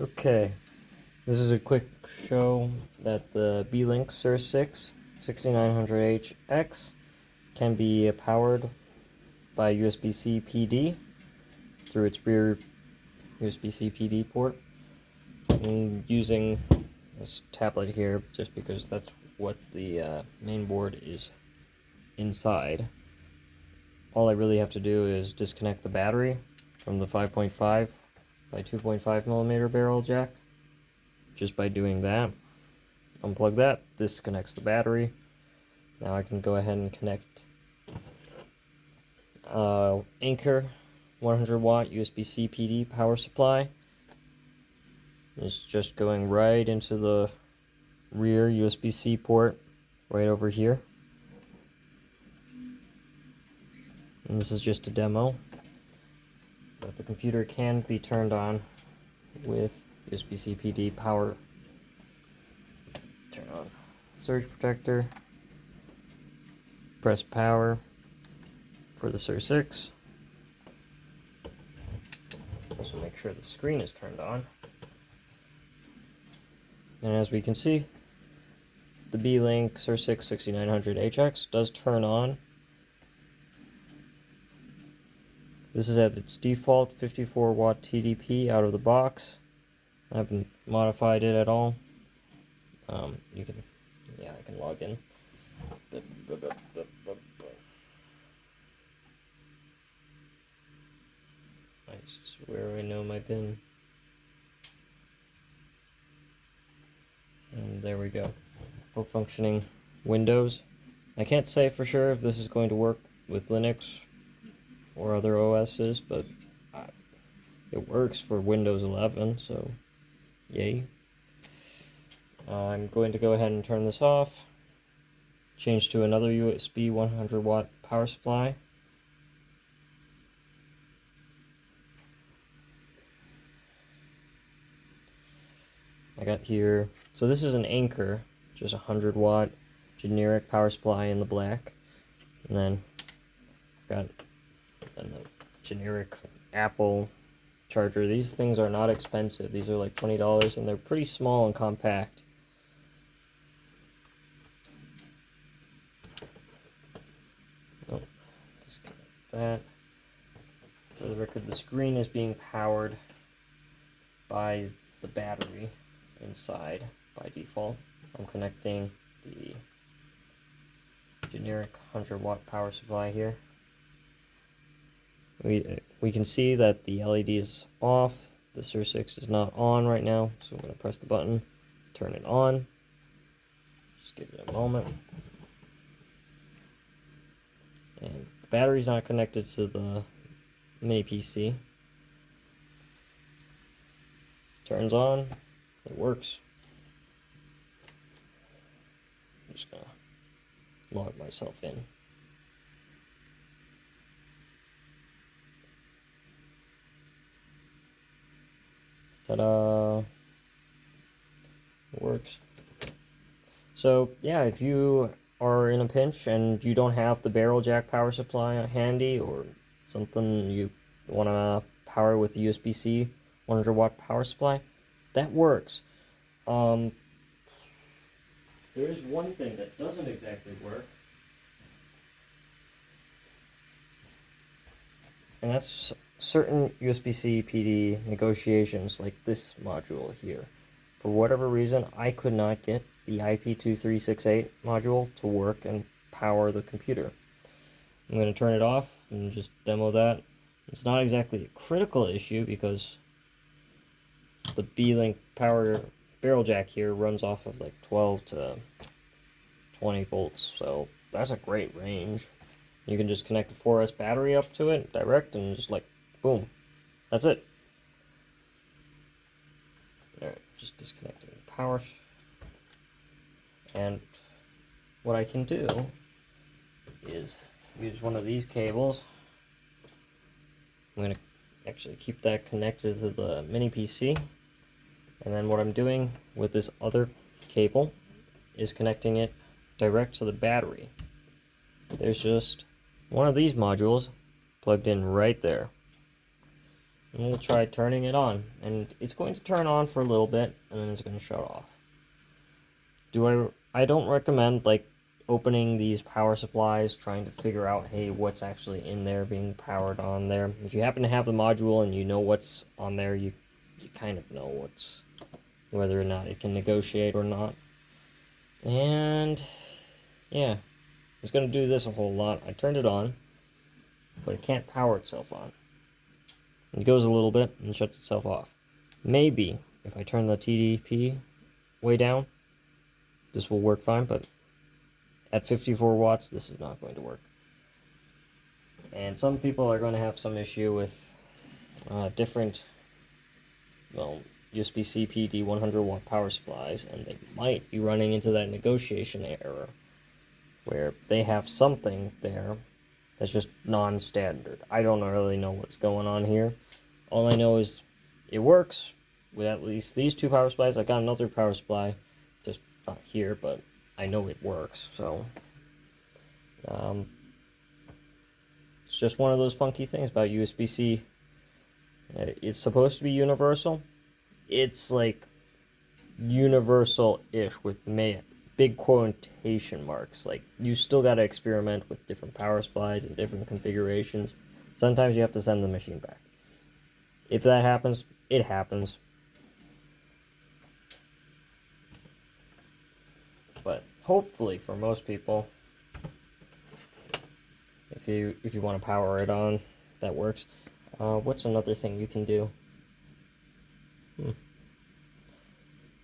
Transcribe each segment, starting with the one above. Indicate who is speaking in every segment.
Speaker 1: Okay, this is a quick show that the Beelink SER6 6900HX can be powered by USB-C PD through its rear USB-C PD port. I'm using this tablet here just because that's what the main board is inside. All I really have to do is disconnect the battery from the 5.5 by 2.5 millimeter barrel jack. Just by doing that, unplug that, disconnects the battery. Now I can go ahead and connect Anchor 100 watt USB-C PD power supply. It's just going right into the rear USB-C port right over here. And this is just a demo, but the computer can be turned on with USB-C PD power. Turn on surge protector, press power for the SER6. Also make sure the screen is turned on. And as we can see, the Beelink SER6 6900HX does turn on. This is at its default 54 watt TDP out of the box. I haven't modified it at all. I can log in. I swear I know my PIN. And there we go. Full functioning Windows. I can't say for sure if this is going to work with Linux or other OSs, but it works for Windows 11, so yay. I'm going to go ahead and turn this off, change to another USB 100 watt power supply. I got here, so this is an Anchor, just a 100 watt generic power supply in the black, and then got a generic Apple charger. These things are not expensive. These are like $20 and they're pretty small and compact. Oh, disconnect that. For the record, the screen is being powered by the battery inside by default. I'm connecting the generic 100 watt power supply here. We can see that the LED is off. The SER6 is not on right now, so I'm going to press the button, turn it on. Just give it a moment. And the battery's not connected to the mini PC. Turns on, it works. I'm just going to log myself in. Ta-da! It works. So yeah, if you are in a pinch and you don't have the barrel jack power supply handy or something you want to power with the USB-C 100 watt power supply, that works. There is one thing that doesn't exactly work, and that's certain USB-C PD negotiations, like this module here. For whatever reason, I could not get the IP2368 module to work and power the computer. I'm going to turn it off and just demo that. It's not exactly a critical issue because the Beelink power barrel jack here runs off of like 12 to 20 volts, so that's a great range. You can just connect a 4S battery up to it direct and just like boom, that's it. Alright, just disconnecting the power. And what I can do is use one of these cables. I'm going to actually keep that connected to the mini PC. And then what I'm doing with this other cable is connecting it direct to the battery. There's just one of these modules plugged in right there. And we'll try turning it on. And it's going to turn on for a little bit, and then it's going to shut off. I don't recommend, like, opening these power supplies, trying to figure out, hey, what's actually in there being powered on there. If you happen to have the module and you know what's on there, you kind of know whether or not it can negotiate or not. And yeah, it's going to do this a whole lot. I turned it on, but it can't power itself on. It goes a little bit and shuts itself off. Maybe if I turn the TDP way down, this will work fine, but at 54 watts, this is not going to work. And some people are going to have some issue with different, well, USB-C PD 100 watt power supplies, and they might be running into that negotiation error where they have something there that's just non-standard. I don't really know what's going on here. All I know is it works with at least these two power supplies. I got another power supply, just not here, but I know it works, so it's just one of those funky things about USB-C. It's supposed to be universal. It's like universal-ish with big quotation marks. Like, you still got to experiment with different power supplies and different configurations. Sometimes you have to send the machine back. If that happens, it happens. But hopefully for most people, if you want to power it on, that works. What's another thing you can do?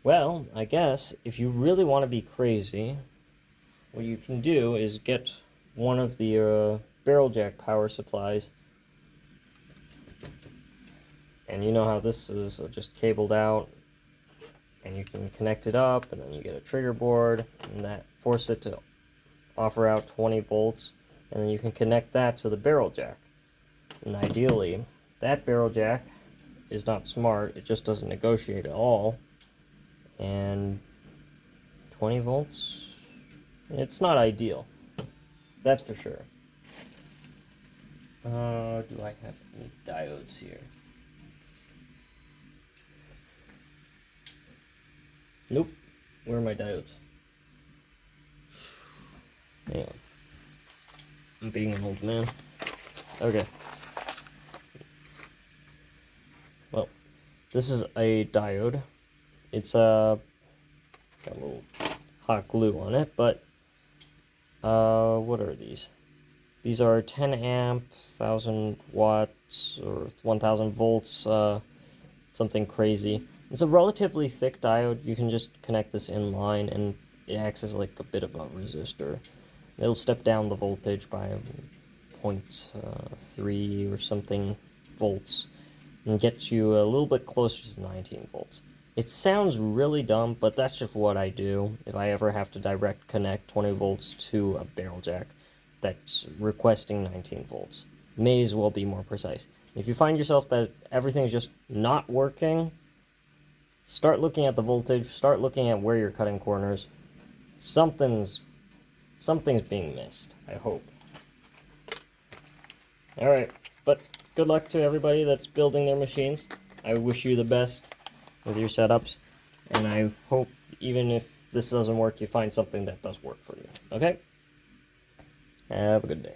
Speaker 1: Well, I guess if you really want to be crazy, what you can do is get one of the barrel jack power supplies. And you know how this is just cabled out, and you can connect it up, and then you get a trigger board, and that forces it to offer out 20 volts, and then you can connect that to the barrel jack. And ideally, that barrel jack is not smart, it just doesn't negotiate at all. And 20 volts, it's not ideal, that's for sure. Do I have any diodes here? Nope. Where are my diodes? Hang on. I'm being an old man. Okay. Well, this is a diode. It's got a little hot glue on it, but what are these? These are 10 amp, 1000 watts, or 1000 volts, something crazy. It's a relatively thick diode. You can just connect this in line, and it acts as like a bit of a resistor. It'll step down the voltage by 0.3 or something volts, and get you a little bit closer to 19 volts. It sounds really dumb, but that's just what I do if I ever have to direct connect 20 volts to a barrel jack that's requesting 19 volts. May as well be more precise. If you find yourself that everything's just not working, start looking at the voltage, start looking at where you're cutting corners. Something's being missed, I hope. Alright, but good luck to everybody that's building their machines. I wish you the best with your setups, and I hope even if this doesn't work, you find something that does work for you. Okay? Have a good day.